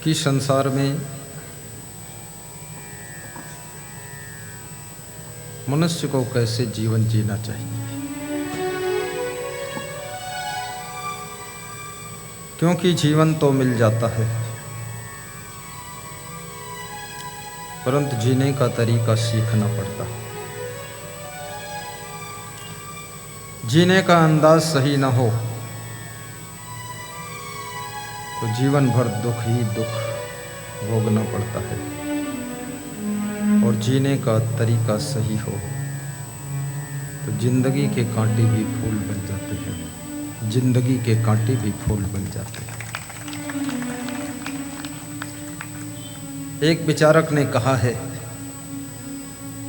कि संसार में मनुष्य को कैसे जीवन जीना चाहिए, क्योंकि जीवन तो मिल जाता है परंतु जीने का तरीका सीखना पड़ता है। जीने का अंदाज सही ना हो तो जीवन भर दुख ही दुख भोगना पड़ता है, और जीने का तरीका सही हो तो जिंदगी के कांटे भी फूल बन जाते हैं, जिंदगी के कांटे भी फूल बन जाते हैं। एक विचारक ने कहा है,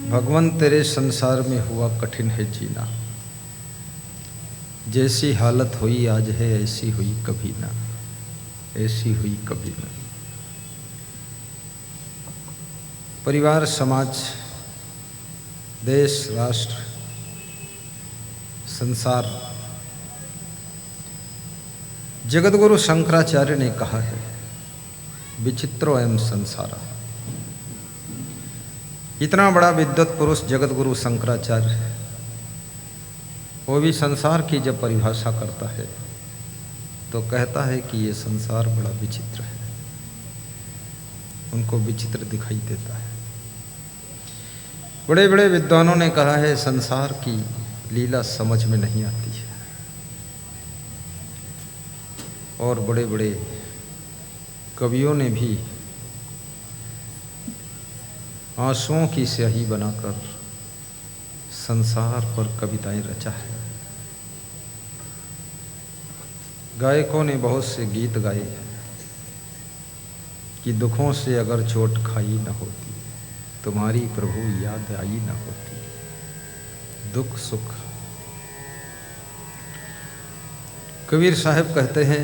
भगवान तेरे संसार में हुआ कठिन है जीना, जैसी हालत हुई आज है ऐसी हुई कभी ना, ऐसी हुई कभी ना। परिवार, समाज, देश, राष्ट्र, संसार, जगतगुरु शंकराचार्य ने कहा है, विचित्रो अयं संसार। इतना बड़ा विद्वत पुरुष जगतगुरु शंकराचार्य, वो भी संसार की जब परिभाषा करता है तो कहता है कि ये संसार बड़ा विचित्र है, उनको विचित्र दिखाई देता है। बड़े बड़े विद्वानों ने कहा है संसार की लीला समझ में नहीं आती है, और बड़े बड़े कवियों ने भी आंसुओं की स्याही बनाकर संसार पर कविताएं रचा है। गायकों ने बहुत से गीत गाए कि दुखों से अगर चोट खाई न होती, तुम्हारी प्रभु याद आई न होती, दुख सुख। कबीर साहब कहते हैं,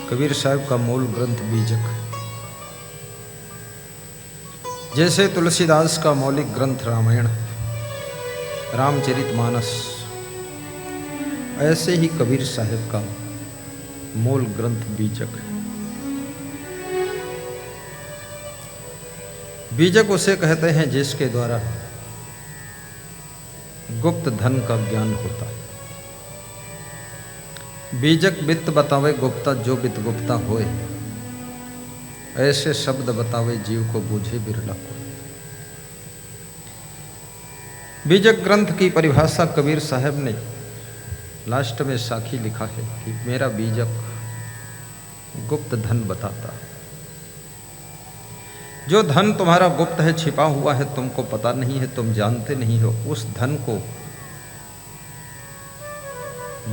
कबीर साहब का मूल ग्रंथ बीजक, जैसे तुलसीदास का मौलिक ग्रंथ रामायण, रामचरितमानस, ऐसे ही कबीर साहब का मूल ग्रंथ बीजक है। बीजक उसे कहते हैं जिसके द्वारा गुप्त धन का ज्ञान होता है। बीजक बित्त बतावे गुप्ता, जो बित गुप्ता होए, ऐसे शब्द बतावे जीव को बूझे बिरला को। बीजक ग्रंथ की परिभाषा कबीर साहब ने लास्ट में साखी लिखा है कि मेरा बीजक गुप्त धन बताता। जो धन तुम्हारा गुप्त है, छिपा हुआ है, तुमको पता नहीं है, तुम जानते नहीं हो, उस धन को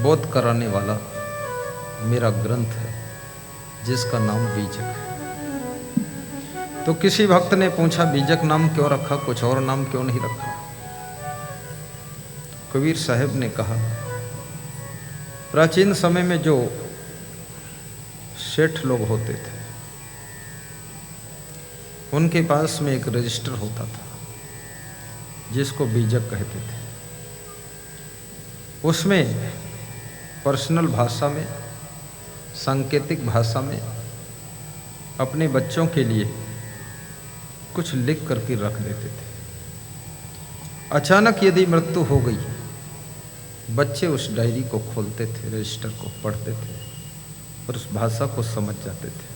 बोध कराने वाला मेरा ग्रंथ है जिसका नाम बीजक है। तो किसी भक्त ने पूछा बीजक नाम क्यों रखा, कुछ और नाम क्यों नहीं रखा? कबीर साहब ने कहा, प्राचीन समय में जो सेठ लोग होते थे उनके पास में एक रजिस्टर होता था जिसको बीजक कहते थे। उसमें पर्सनल भाषा में, सांकेतिक भाषा में अपने बच्चों के लिए कुछ लिख करके रख देते थे। अचानक यदि मृत्यु हो गई, बच्चे उस डायरी को खोलते थे, रजिस्टर को पढ़ते थे और उस भाषा को समझ जाते थे,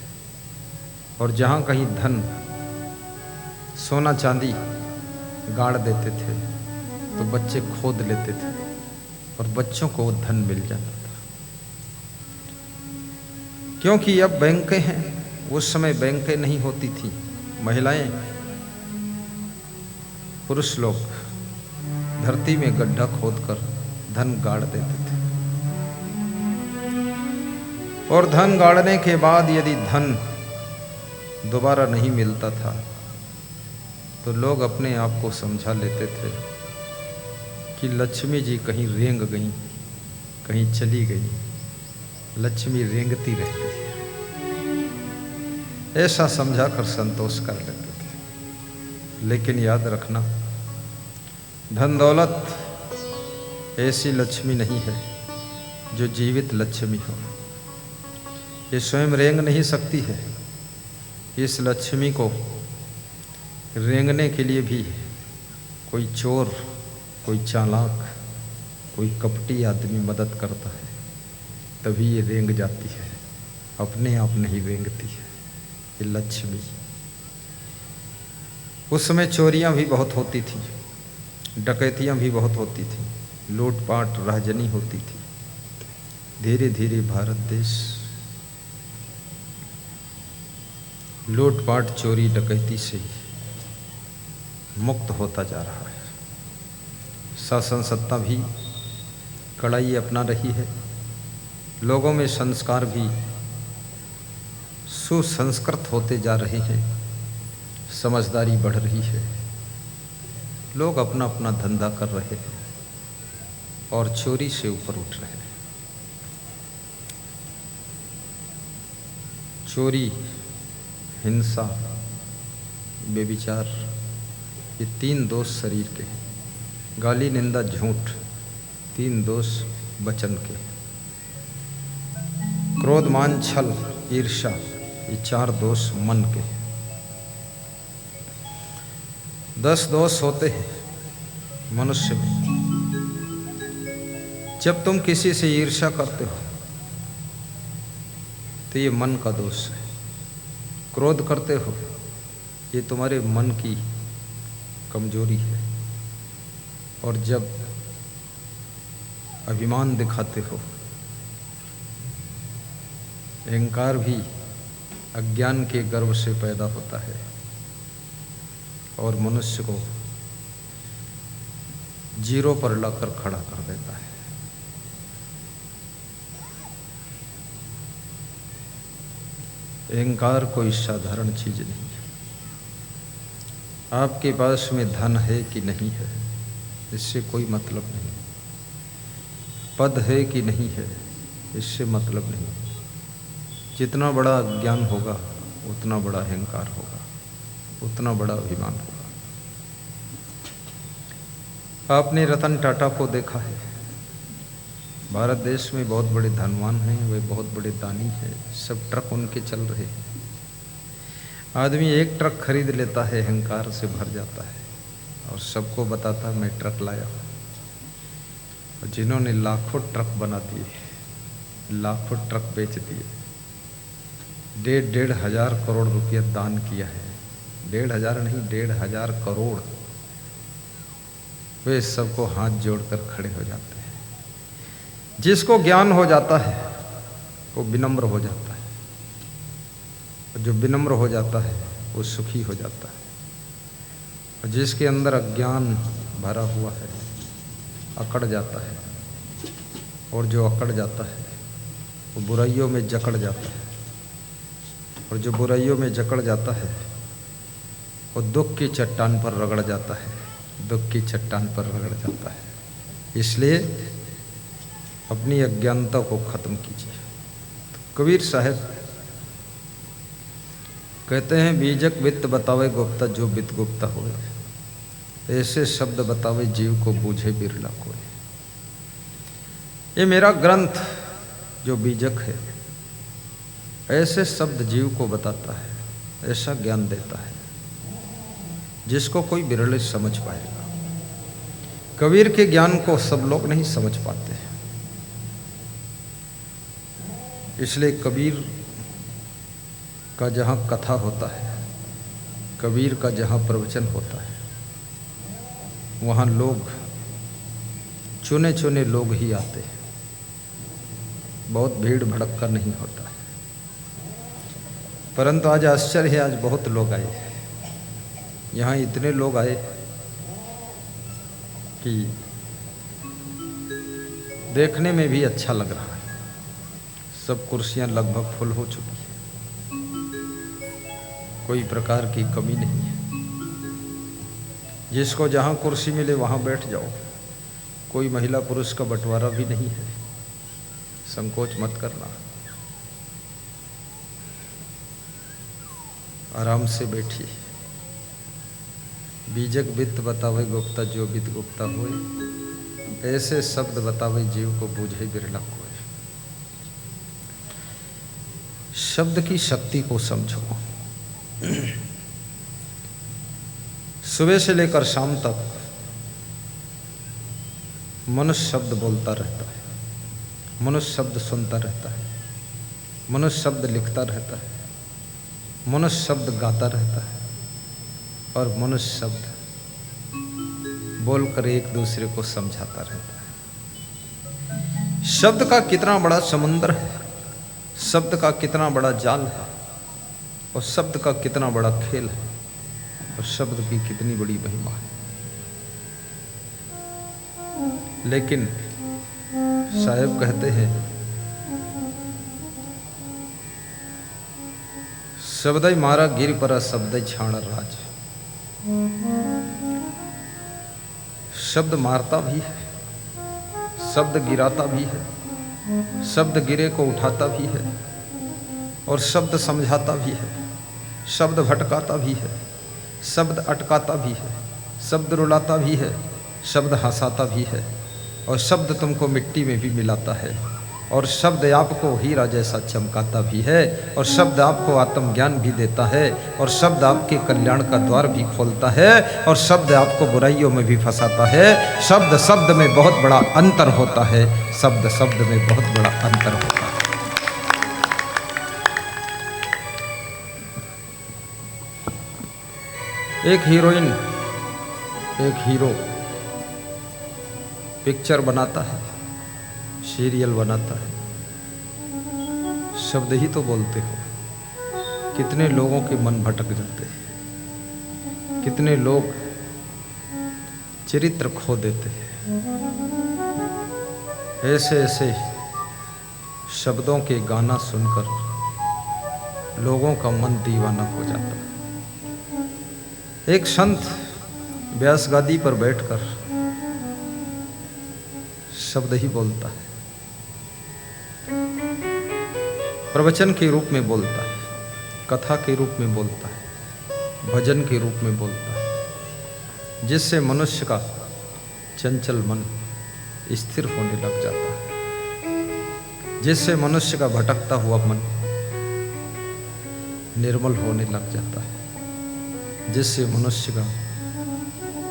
और जहाँ कहीं धन, सोना चांदी गाड़ देते थे तो बच्चे खोद लेते थे और बच्चों को वो धन मिल जाता था। क्योंकि अब बैंकें हैं, उस समय बैंकें नहीं होती थी। महिलाएं, पुरुष लोग धरती में गड्ढा खोदकर धन गाड़ देते थे, और धन गाड़ने के बाद यदि धन दोबारा नहीं मिलता था तो लोग अपने आप को समझा लेते थे कि लक्ष्मी जी कहीं रेंग गई, कहीं चली गई, लक्ष्मी रेंगती रहती है, ऐसा समझाकर संतोष कर लेते थे। लेकिन याद रखना, धन दौलत ऐसी लक्ष्मी नहीं है जो जीवित लक्ष्मी हो। ये स्वयं रेंग नहीं सकती है। इस लक्ष्मी को रेंगने के लिए भी कोई चोर, कोई चालाक, कोई कपटी आदमी मदद करता है, तभी ये रेंग जाती है, अपने आप नहीं रेंगती है ये लक्ष्मी। उस समय चोरियां भी बहुत होती थी, डकैतियां भी बहुत होती थी, लूटपाट राजनी होती थी। धीरे धीरे भारत देश लूटपाट चोरी डकैती से मुक्त होता जा रहा है। शासन सत्ता भी कड़ाई अपना रही है, लोगों में संस्कार भी सुसंस्कृत होते जा रहे हैं, समझदारी बढ़ रही है, लोग अपना अपना धंधा कर रहे हैं और चोरी से ऊपर उठ रहे हैं। चोरी, हिंसा, बेविचार, ये 3 दोष शरीर के, गाली निंदा झूठ 3 दोष वचन के, क्रोध मान छल ईर्ष्या ये 4 दोष मन के। 10 दोष होते हैं मनुष्य में। जब तुम किसी से ईर्ष्या करते हो तो ये मन का दोष है। क्रोध करते हो ये तुम्हारे मन की कमजोरी है। और जब अभिमान दिखाते हो, अहंकार भी अज्ञान के गर्भ से पैदा होता है और मनुष्य को जीरो पर लाकर खड़ा कर देता है। अहंकार कोई साधारण चीज नहीं है। आपके पास में धन है कि नहीं है इससे कोई मतलब नहीं, पद है कि नहीं है इससे मतलब नहीं। जितना बड़ा ज्ञान होगा उतना बड़ा अहंकार होगा, उतना बड़ा अभिमान होगा। आपने रतन टाटा को देखा है, भारत देश में बहुत बड़े धनवान हैं, वे बहुत बड़े दानी हैं, सब ट्रक उनके चल रहे हैं। आदमी एक ट्रक खरीद लेता है, अहंकार से भर जाता है और सबको बताता मैं ट्रक लाया हूँ। और जिन्होंने लाखों ट्रक बना दिए, लाखों ट्रक बेच दिए, 1,500 करोड़ रुपया दान किया है, 1,500 नहीं 1,500 करोड़, वे सबको हाथ जोड़कर खड़े हो जाते हैं। जिसको ज्ञान हो जाता है वो विनम्र हो जाता है, और जो विनम्र हो जाता है वो सुखी हो जाता है। और जिसके अंदर अज्ञान भरा हुआ है अकड़ जाता है, और जो अकड़ जाता है वो बुराइयों में जकड़ जाता है, और जो बुराइयों में जकड़ जाता है वो दुख की चट्टान पर रगड़ जाता है, दुख की चट्टान पर रगड़ जाता है। इसलिए अपनी अज्ञानता को खत्म कीजिए। तो कबीर साहब कहते हैं, बीजक वित्त बतावे गुप्ता जो वित्त गुप्ता होए, ऐसे शब्द बतावे जीव को बूझे बिरला कोई। ये मेरा ग्रंथ जो बीजक है, ऐसे शब्द जीव को बताता है, ऐसा ज्ञान देता है जिसको कोई बिरले समझ पाएगा। कबीर के ज्ञान को सब लोग नहीं समझ पाते हैं, इसलिए कबीर का जहाँ कथा होता है, कबीर का जहाँ प्रवचन होता है, वहाँ लोग चुने चुने लोग ही आते हैं, बहुत भीड़ भड़क का नहीं होता है। परंतु आज आश्चर्य है, आज बहुत लोग आए, यहाँ इतने लोग आए कि देखने में भी अच्छा लग रहा है। सब कुर्सियाँ लगभग फुल हो चुकी हैं, कोई प्रकार की कमी नहीं है। जिसको जहाँ कुर्सी मिले वहाँ बैठ जाओ, कोई महिला पुरुष का बंटवारा भी नहीं है, संकोच मत करना, आराम से बैठिए। बीजक वित्त बतावे गुप्ता जो वित्त गुप्ता होए, ऐसे शब्द बतावे जीव को बूझे बिरला कोई। शब्द की शक्ति को समझो। सुबह से लेकर शाम तक मनुष्य शब्द बोलता रहता है, मनुष्य शब्द सुनता रहता है, मनुष्य शब्द लिखता रहता है, मनुष्य शब्द गाता रहता है और मनुष्य शब्द बोलकर एक दूसरे को समझाता रहता है। शब्द का कितना बड़ा समुद्र है, शब्द का कितना बड़ा जाल है और शब्द का कितना बड़ा खेल है और शब्द की कितनी बड़ी महिमा है। लेकिन साहब कहते हैं शब्द मारा गिर पर शब्द छाण राज। शब्द मारता भी है, शब्द गिराता भी है, शब्द गिरे को उठाता भी है और शब्द समझाता भी है, शब्द भटकाता भी है, शब्द अटकाता भी है, शब्द रुलाता भी है, शब्द हंसाता भी है और शब्द तुमको मिट्टी में भी मिलाता है और शब्द आपको हीरा जैसा चमकाता भी है और शब्द आपको आत्मज्ञान भी देता है और शब्द आपके कल्याण का द्वार भी खोलता है और शब्द आपको बुराइयों में भी फंसाता है। शब्द शब्द में बहुत बड़ा अंतर होता है, शब्द शब्द में बहुत बड़ा अंतर होता है। एक हीरोइन, एक हीरो पिक्चर बनाता है, सीरियल बनाता है, शब्द ही तो बोलते हो। कितने लोगों के मन भटक जाते हैं, कितने लोग चरित्र खो देते हैं। ऐसे ऐसे शब्दों के गाना सुनकर लोगों का मन दीवाना हो जाता है। एक संत व्यास गादी पर बैठकर शब्द ही बोलता है, प्रवचन के रूप में बोलता है, कथा के रूप में बोलता है, भजन के रूप में बोलता है, जिससे मनुष्य का चंचल मन स्थिर होने लग जाता है, जिससे मनुष्य का भटकता हुआ मन निर्मल होने लग जाता है, जिससे मनुष्य का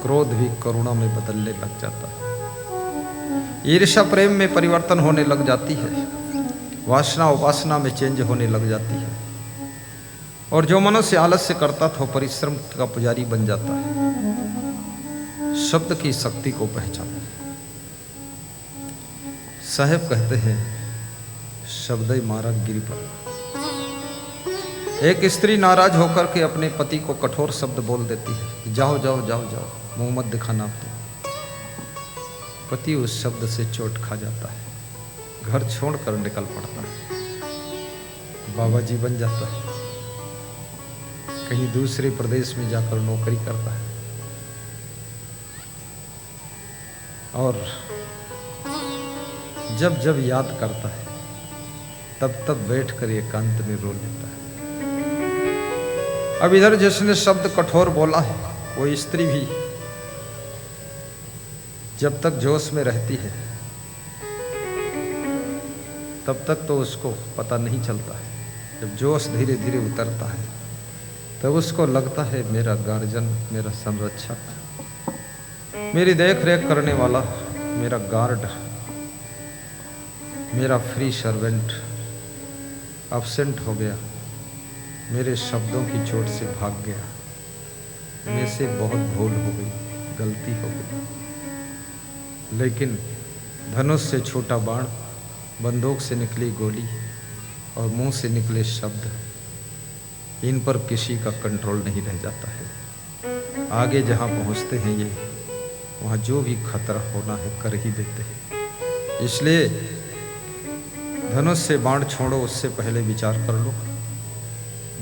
क्रोध भी करुणा में बदलने लग जाता है, ईर्ष्या प्रेम में परिवर्तन होने लग जाती है, वासना उपासना में चेंज होने लग जाती है और जो मनुष्य आलस्य करता था परिश्रम का पुजारी बन जाता है। शब्द की शक्ति को पहचानो। साहब कहते हैं शब्द मारा गिर पर। एक स्त्री नाराज होकर के अपने पति को कठोर शब्द बोल देती है, जाओ जाओ जाओ जाओ, मुंह मत दिखाना अब तो। पति उस शब्द से चोट खा जाता है, घर छोड़कर निकल पड़ता है, बाबा जी बन जाता है, कहीं दूसरे प्रदेश में जाकर नौकरी करता है और जब जब याद करता है तब तब बैठकर एकांत में रो लेता है। अब इधर जिसने शब्द कठोर बोला है वो स्त्री भी जब तक जोश में रहती है तब तक तो उसको पता नहीं चलता है। जब जोश धीरे धीरे उतरता है तब उसको लगता है मेरा गार्जियन, मेरा संरक्षक, मेरी देख रेख करने वाला, मेरा गार्ड, मेरा फ्री सर्वेंट एब्सेंट हो गया, मेरे शब्दों की चोट से भाग गया, मेरे से बहुत भूल हो गई, गलती हो गई। लेकिन धनुष से छोटा बाण, बंदूक से निकली गोली और मुंह से निकले शब्द, इन पर किसी का कंट्रोल नहीं रह जाता है। आगे जहां पहुंचते हैं ये, वहां जो भी खतरा होना है कर ही देते हैं। इसलिए धनुष से बाण छोड़ो उससे पहले विचार कर लो,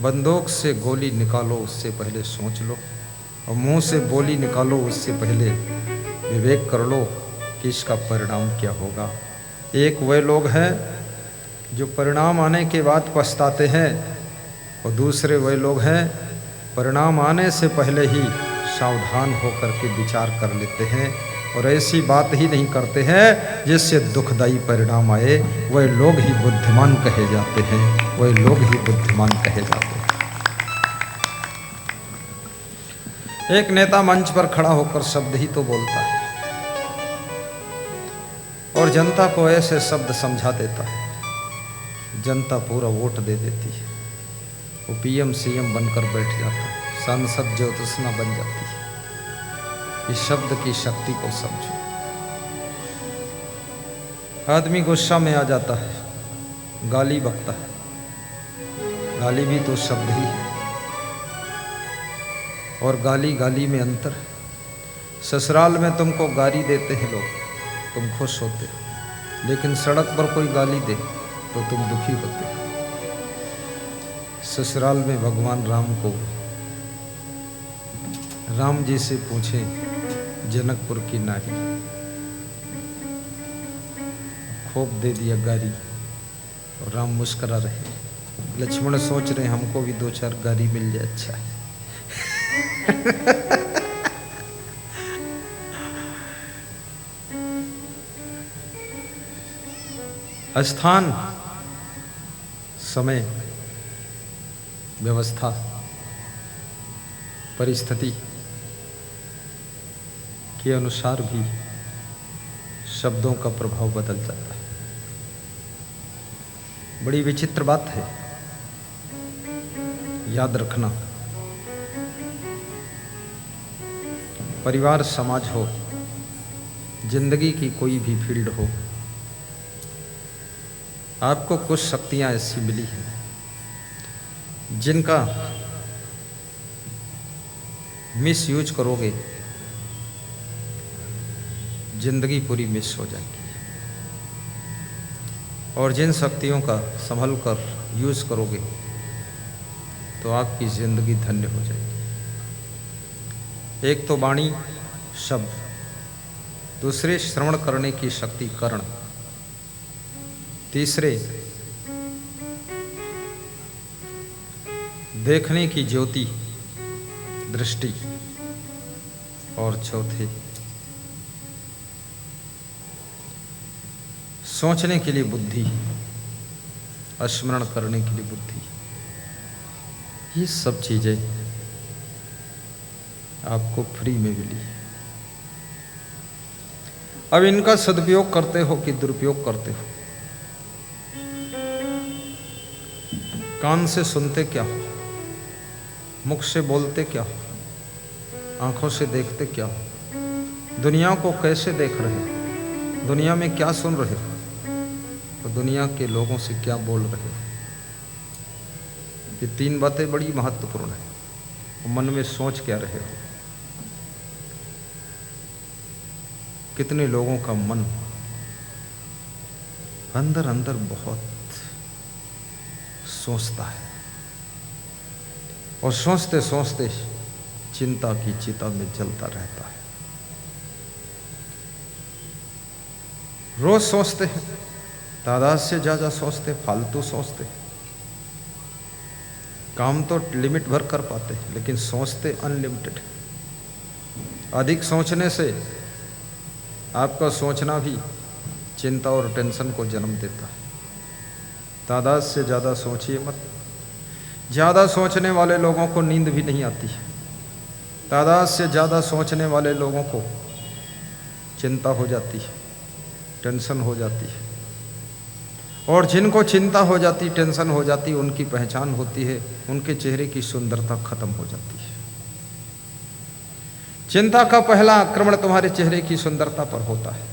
बंदूक से गोली निकालो उससे पहले सोच लो और मुंह से बोली निकालो उससे पहले विवेक कर लो कि इसका परिणाम क्या होगा। एक वे लोग हैं जो परिणाम आने के बाद पछताते हैं और दूसरे वे लोग हैं परिणाम आने से पहले ही सावधान होकर के विचार कर लेते हैं और ऐसी बात ही नहीं करते हैं जिससे दुखदायी परिणाम आए। वह लोग ही बुद्धिमान कहे जाते हैं। वही लोग ही बुद्धिमान कहे जाते हैं। एक नेता मंच पर खड़ा होकर शब्द ही तो बोलता है और जनता को ऐसे शब्द समझा देता है, जनता पूरा वोट दे देती है, वो पीएम सीएम बनकर बैठ जाता है, सांसद ज्योतिषना बन जाती है। इस शब्द की शक्ति को समझो। आदमी गुस्सा में आ जाता है, गाली बकता है, गाली भी तो शब्द ही है। और गाली गाली में अंतर है। ससुराल में तुमको गाली देते हैं लोग, तुम खुश होते हो, लेकिन सड़क पर कोई गाली दे तो तुम दुखी होते हो। ससुराल में भगवान राम को, राम जी से पूछें जनकपुर की नारी, खूब दे दिया गारी और राम मुस्करा रहे। लक्ष्मण सोच रहे हमको भी 2-4 गारी मिल जाए अच्छा है। स्थान, समय, व्यवस्था, परिस्थिति के अनुसार भी शब्दों का प्रभाव बदल जाता है। बड़ी विचित्र बात है, याद रखना। परिवार, समाज हो, जिंदगी की कोई भी फील्ड हो, आपको कुछ शक्तियां ऐसी मिली हैं जिनका मिसयूज करोगे, जिंदगी पूरी मिस हो जाएगी। और जिन शक्तियों का संभल कर यूज करोगे तो आपकी जिंदगी धन्य हो जाएगी। एक तो वाणी, शब्द, दूसरे श्रवण करने की शक्ति, कर्ण, तीसरे देखने की ज्योति, दृष्टि, और चौथे सोचने के लिए बुद्धि, स्मरण करने के लिए बुद्धि। ये सब चीजें आपको फ्री में मिली। अब इनका सदुपयोग करते हो कि दुरुपयोग करते हो? कान से सुनते क्या हो, मुख से बोलते क्या हो, आंखों से देखते क्या हो, दुनिया को कैसे देख रहे हो, दुनिया में क्या सुन रहे हो, तो दुनिया के लोगों से क्या बोल रहे हो। ये 3 बातें बड़ी महत्वपूर्ण है। मन में सोच क्या रहे हो। कितने लोगों का मन अंदर अंदर बहुत सोचता है और सोचते सोचते चिंता की चिता में जलता रहता है। रोज सोचते हैं, तादाद से ज्यादा सोचते, फालतू सोचते। काम तो लिमिट भर कर पाते हैं, लेकिन सोचते अनलिमिटेड। अधिक सोचने से आपका सोचना भी चिंता और टेंशन को जन्म देता है। तादाद से ज़्यादा सोचिए मत। ज़्यादा सोचने वाले लोगों को नींद भी नहीं आती है। तादाद से ज़्यादा सोचने वाले लोगों को चिंता हो जाती है, टेंशन हो जाती है। और जिनको चिंता हो जाती, टेंशन हो जाती, उनकी पहचान होती है, उनके चेहरे की सुंदरता खत्म हो जाती है। चिंता का पहला आक्रमण तुम्हारे चेहरे की सुंदरता पर होता है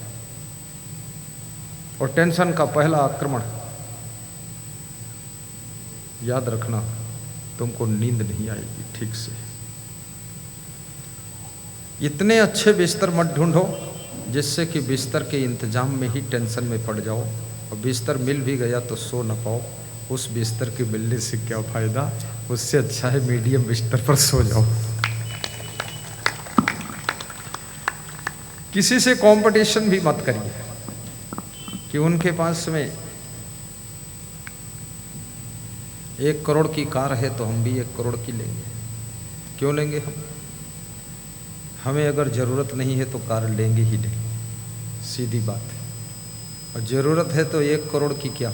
और टेंशन का पहला आक्रमण, याद रखना, तुमको नींद नहीं आएगी ठीक से। इतने अच्छे बिस्तर मत ढूंढो जिससे कि बिस्तर के इंतजाम में ही टेंशन में पड़ जाओ, और बिस्तर मिल भी गया तो सो न पाओ। उस बिस्तर के मिलने से क्या फायदा, उससे अच्छा है मीडियम बिस्तर पर सो जाओ। किसी से कंपटीशन भी मत करिए कि उनके पास में 1 करोड़ की कार है तो हम भी 1 करोड़ की लेंगे। क्यों लेंगे हम? हमें अगर ज़रूरत नहीं है तो कार लेंगे ही नहीं, सीधी बात है। और ज़रूरत है तो 1 करोड़ की क्या,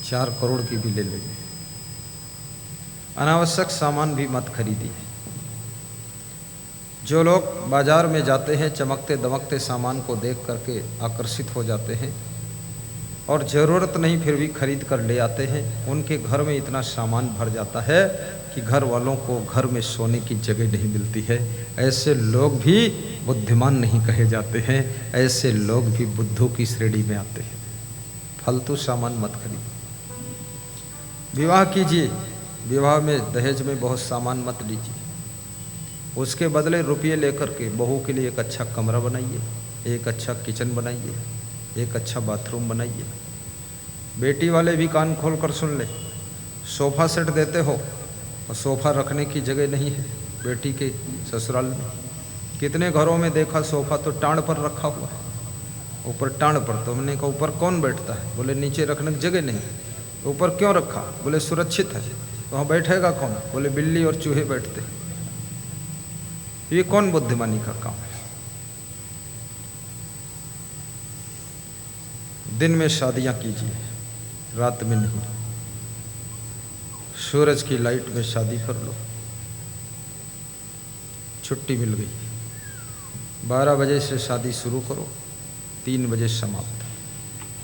4 करोड़ की भी ले लेंगे। अनावश्यक सामान भी मत खरीदिए। जो लोग बाजार में जाते हैं चमकते दमकते सामान को देख करके आकर्षित हो जाते हैं और ज़रूरत नहीं फिर भी खरीद कर ले आते हैं, उनके घर में इतना सामान भर जाता है कि घर वालों को घर में सोने की जगह नहीं मिलती है। ऐसे लोग भी बुद्धिमान नहीं कहे जाते हैं, ऐसे लोग भी बुद्धों की श्रेणी में आते हैं। फालतू सामान मत खरीदिए। विवाह कीजिए, विवाह में दहेज में बहुत सामान मत लीजिए। उसके बदले रुपये लेकर के बहू के लिए एक अच्छा कमरा बनाइए, एक अच्छा किचन बनाइए, एक अच्छा बाथरूम बनाइए। बेटी वाले भी कान खोल कर सुन ले, सोफ़ा सेट देते हो और सोफ़ा रखने की जगह नहीं है बेटी के ससुराल में। कितने घरों में देखा सोफ़ा तो टांड पर रखा हुआ है, ऊपर टांड पर। तो हमने कहा ऊपर कौन बैठता है? बोले नीचे रखने की जगह नहीं। तो ऊपर क्यों रखा? बोले सुरक्षित है। तो वहाँ बैठेगा कौन? बोले बिल्ली और चूहे बैठते। ये कौन बुद्धिमानी का काम है? दिन में शादियां कीजिए, रात में नहीं। सूरज की लाइट में शादी कर लो। छुट्टी मिल गई, 12 बजे से शादी शुरू करो, 3 बजे समाप्त।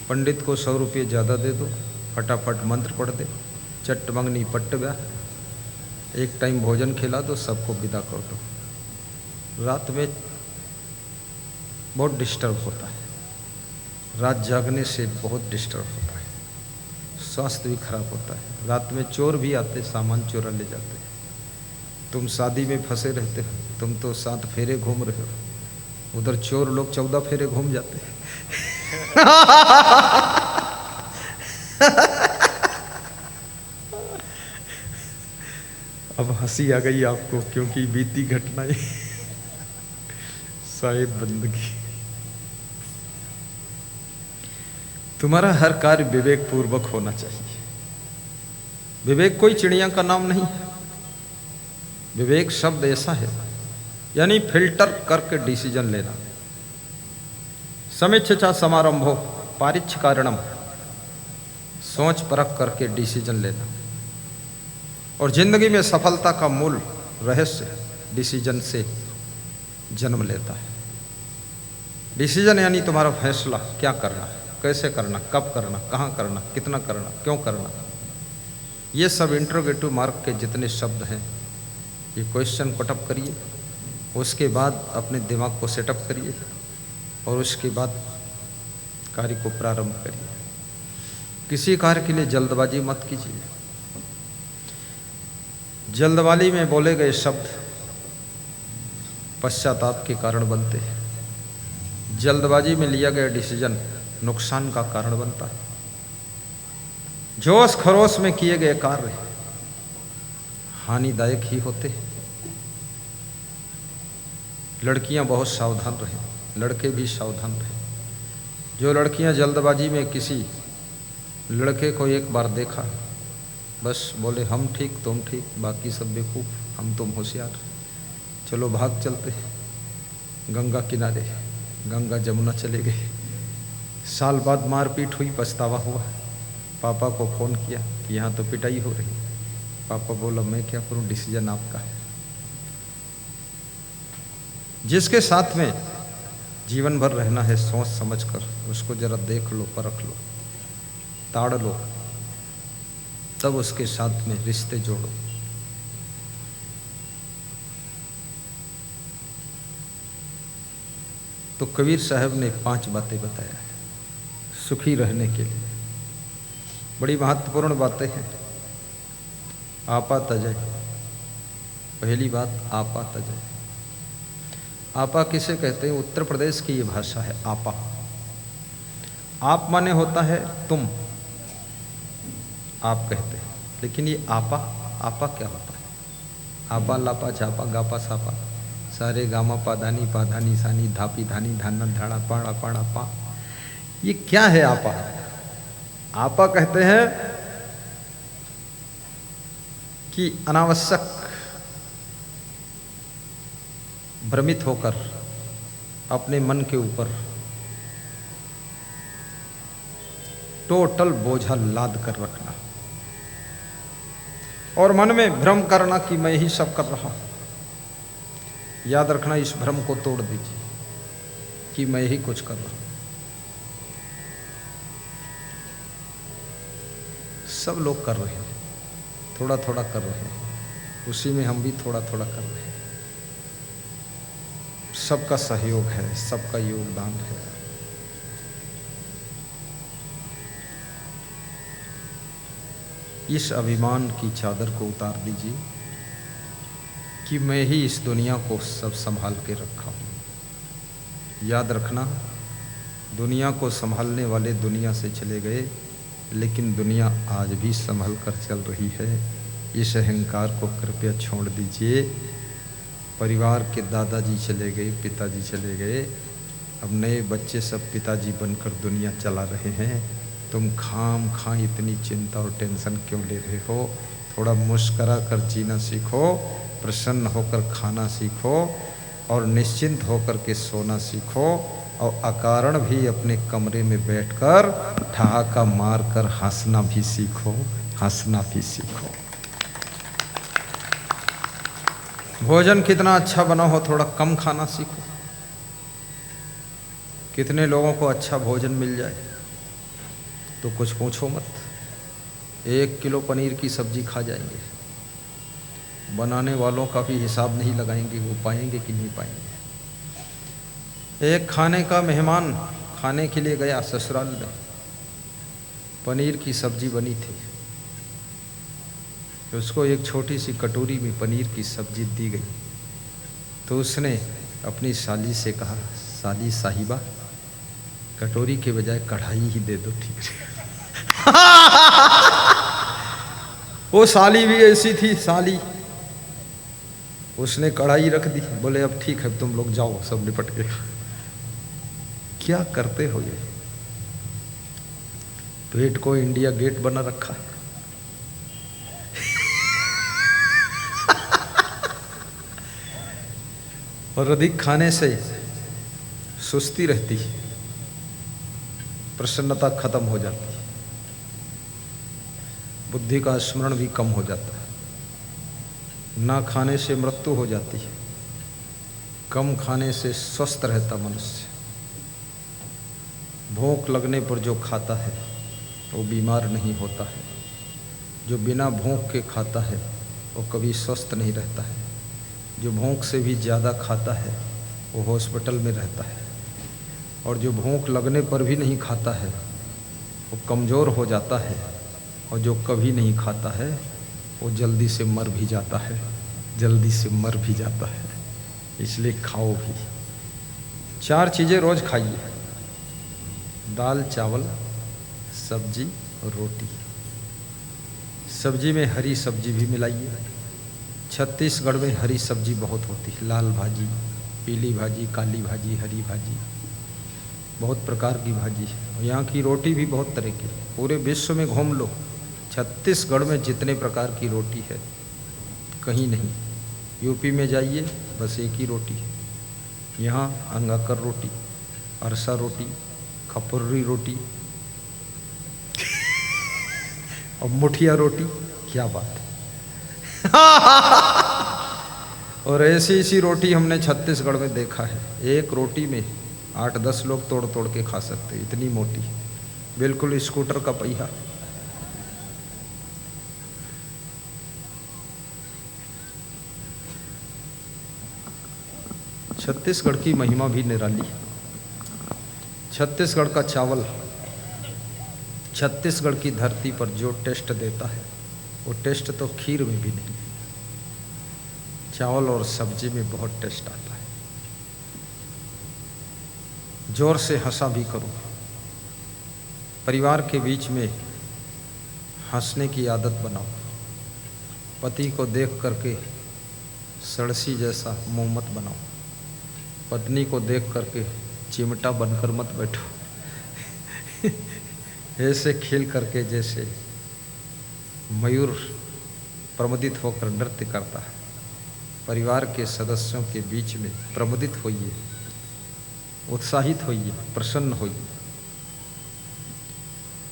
पंडित को 100 रुपये ज़्यादा दे दो, फटाफट मंत्र पढ़ दे, चट्ट मंगनी पट्ट ब्याह, एक टाइम भोजन खिला दो, सबको विदा कर दो। रात में बहुत डिस्टर्ब होता है, रात जागने से बहुत डिस्टर्ब होता है, स्वास्थ्य भी खराब होता है। रात में चोर भी आते, सामान चोरा ले जाते हैं। तुम शादी में फंसे रहते हो, तुम तो 7 फेरे घूम रहे हो, उधर चोर लोग 14 फेरे घूम जाते हैं। अब हंसी आ गई आपको क्योंकि बीती घटनाएं शायद बंदगी। तुम्हारा हर कार्य विवेक पूर्वक होना चाहिए। विवेक कोई चिड़िया का नाम नहीं है। विवेक शब्द ऐसा है, यानी फिल्टर करके डिसीजन लेना। समीक्षा समारंभो पारिच्छ कारणम, सोच परख करके डिसीजन लेना। और जिंदगी में सफलता का मूल रहस्य डिसीजन से जन्म लेता है। डिसीजन यानी तुम्हारा फैसला, क्या करना, कैसे करना, कब करना, कहाँ करना, कितना करना, क्यों करना। ये सब इंट्रोगेटिव मार्क के जितने शब्द हैं, ये क्वेश्चन पुटअप करिए, उसके बाद अपने दिमाग को सेटअप करिए और उसके बाद कार्य को प्रारंभ करिए। किसी कार्य के लिए जल्दबाजी मत कीजिए। जल्दबाजी में बोले गए शब्द पश्चाताप के कारण बनते हैं। जल्दबाजी में लिया गया डिसीजन नुकसान का कारण बनता है। जोश खरोश में किए गए कार्य हानिदायक ही होते हैं। लड़कियां बहुत सावधान रहें, लड़के भी सावधान रहें। जो लड़कियां जल्दबाजी में किसी लड़के को एक बार देखा, बस बोले हम ठीक तुम ठीक, बाकी सब बेवकूफ, हम तुम होशियार, चलो भाग चलते हैं गंगा किनारे। गंगा जमुना चले गए। साल बाद मारपीट हुई, पछतावा हुआ। पापा को फ़ोन किया कि यहाँ तो पिटाई हो रही। पापा बोला मैं क्या करूँ, डिसीजन आपका है। जिसके साथ में जीवन भर रहना है, सोच समझ कर उसको जरा देख लो, परख लो, ताड़ लो, तब उसके साथ में रिश्ते जोड़ो। तो कबीर साहब ने 5 बातें बताया है सुखी रहने के लिए। बड़ी महत्वपूर्ण बातें हैं। आपा तजय, पहली बात आपा तजय। आपा किसे कहते हैं? उत्तर प्रदेश की ये भाषा है आपा। आप माने होता है तुम, आप कहते हैं, लेकिन ये आपा, आपा क्या होता है? आपा लापा छापा गापा सापा सारे गामा पाधानी पाधानी सानी धापी धानी धाना धाड़ा पाड़ा पाड़ा पा, ये क्या है आपा? आपा कहते हैं कि अनावश्यक भ्रमित होकर अपने मन के ऊपर टोटल बोझा लाद कर रखना और मन में भ्रम करना कि मैं ही सब कर रहा हूं। याद रखना, इस भ्रम को तोड़ दीजिए कि मैं ही कुछ कर रहा हूं। सब लोग कर रहे हैं, थोड़ा थोड़ा कर रहे हैं, उसी में हम भी थोड़ा थोड़ा कर रहे हैं। सबका सहयोग है, सबका योगदान है। इस अभिमान की चादर को उतार दीजिए कि मैं ही इस दुनिया को सब संभाल के रखा हूँ। याद रखना, दुनिया को संभालने वाले दुनिया से चले गए, लेकिन दुनिया आज भी संभल कर चल रही है। इस अहंकार को कृपया छोड़ दीजिए। परिवार के दादाजी चले गए, पिताजी चले गए, अब नए बच्चे सब पिताजी बनकर दुनिया चला रहे हैं। तुम खाम खा इतनी चिंता और टेंशन क्यों ले रहे हो? थोड़ा मुस्करा कर जीना सीखो, प्रसन्न होकर खाना सीखो और निश्चिंत होकर के सोना सीखो, और अकारण भी अपने कमरे में बैठकर ठहाका मार कर हंसना भी सीखो, हंसना भी सीखो। भोजन कितना अच्छा बना हो, थोड़ा कम खाना सीखो। कितने लोगों को अच्छा भोजन मिल जाए तो कुछ पूछो मत, 1 किलो पनीर की सब्जी खा जाएंगे। बनाने वालों का भी हिसाब नहीं लगाएंगे, वो पाएंगे कि नहीं पाएंगे। एक खाने का मेहमान खाने के लिए गया ससुराल में, पनीर की सब्जी बनी थी, तो उसको एक छोटी सी कटोरी में पनीर की सब्जी दी गई। तो उसने अपनी साली से कहा, साली साहिबा, कटोरी के बजाय कढ़ाई ही दे दो, ठीक है। वो साली भी ऐसी थी, साली, उसने कढ़ाई रख दी। बोले अब ठीक है, तुम लोग जाओ, सब निपट गया। क्या करते हो ये? पेट को इंडिया गेट बना रखा है। और अधिक खाने से सुस्ती रहती है, प्रसन्नता खत्म हो जाती है, बुद्धि का स्मरण भी कम हो जाता है। ना खाने से मृत्यु हो जाती है, कम खाने से स्वस्थ रहता मनुष्य। भूख लगने पर जो खाता है वो बीमार नहीं होता है, जो बिना भूख के खाता है वो कभी स्वस्थ नहीं रहता है, जो भूख से भी ज़्यादा खाता है वो हॉस्पिटल में रहता है, और जो भूख लगने पर भी नहीं खाता है वो कमज़ोर हो जाता है, और जो कभी नहीं खाता है वो जल्दी से मर भी जाता है, जल्दी से मर भी जाता है। इसलिए खाओ भी। 4 चीज़ें रोज़ खाइए, दाल चावल सब्जी और रोटी। सब्जी में हरी सब्जी भी मिलाइए। छत्तीसगढ़ में हरी सब्जी बहुत होती है, लाल भाजी, पीली भाजी, काली भाजी, हरी भाजी, बहुत प्रकार की भाजी है। यहाँ की रोटी भी बहुत तरह की, पूरे विश्व में घूम लो, छत्तीसगढ़ में जितने प्रकार की रोटी है कहीं नहीं। यूपी में जाइए, बस एक ही रोटी है। यहाँ अंगाकर रोटी, अरसा रोटी, खपुर्री रोटी और मुठिया रोटी, क्या बात है। और ऐसी रोटी हमने छत्तीसगढ़ में देखा है, एक रोटी में 8-10 लोग तोड़ तोड़ के खा सकते, इतनी मोटी, बिल्कुल स्कूटर का पहिया। छत्तीसगढ़ की महिमा भी निराली है। छत्तीसगढ़ का चावल छत्तीसगढ़ की धरती पर जो टेस्ट देता है वो टेस्ट तो खीर में भी नहीं। चावल और सब्जी में बहुत टेस्ट आता है। जोर से हंसा भी करो। परिवार के बीच में हंसने की आदत बनाओ। पति को देख करके सड़सी जैसा मुंह मत बनाओ। पत्नी को देख करके चिमटा बनकर मत बैठो। ऐसे खेल करके जैसे मयूर प्रमुदित होकर नृत्य करता है। परिवार के सदस्यों के बीच में प्रमुदित होइए, उत्साहित होइए, प्रसन्न होइए।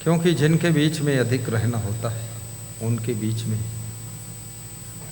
क्योंकि जिनके बीच में अधिक रहना होता है उनके बीच में